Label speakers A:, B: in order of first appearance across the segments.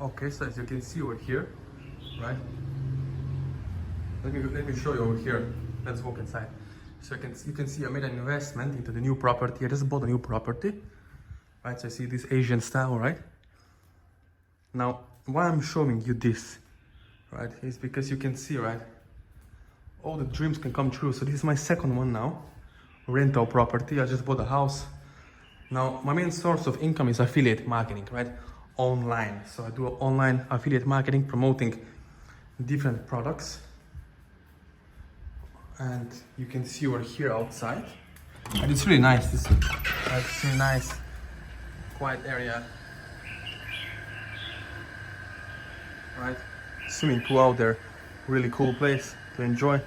A: Okay, so as you can see over here, right? Let me show you over here. Let's walk inside. So you can see I made an investment into the new property. I just bought a new property, right? So I see this Asian style, right? Now, why I'm showing you this, right, is because you can see, right, all the dreams can come true. So this is my second one now, rental property. I just bought a house. Now, my main source of income is affiliate marketing, right? Online. So I do online affiliate marketing, promoting different products. And you can see over here outside. And it's really nice. It's really nice, quiet area. Right? Swimming pool out there. Really cool place to enjoy.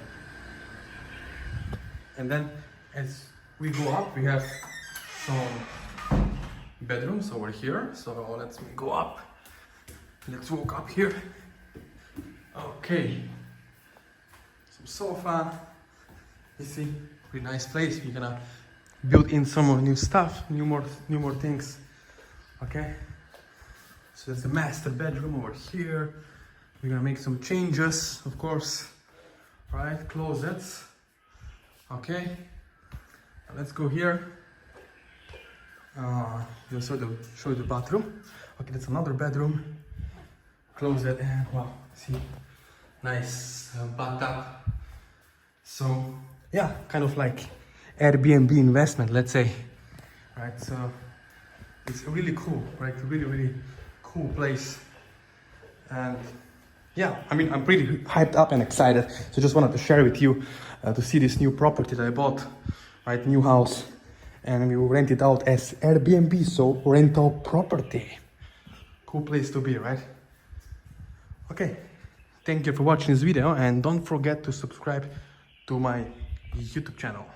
A: And then as we go up, we have some bedrooms over here. So let's go up. Let's walk up here. Okay. Some sofa. You see, pretty nice place. We're gonna build in some more new stuff, new more things. Okay. So there's the master bedroom over here. We're gonna make some changes, of course. Right, closets. Okay. Let's go here. Just show you the bathroom. Okay, that's another bedroom. Closet and wow, see, nice bathtub. So yeah, kind of like Airbnb investment, let's say. Right, so it's really cool, right? Really cool place. And yeah, I mean, I'm pretty hyped up and excited. So just wanted to share with you to see this new property that I bought, right? New house. And we will rent it out as Airbnb, so rental property. Cool place to be, right? Okay, thank you for watching this video and don't forget to subscribe to my YouTube channel.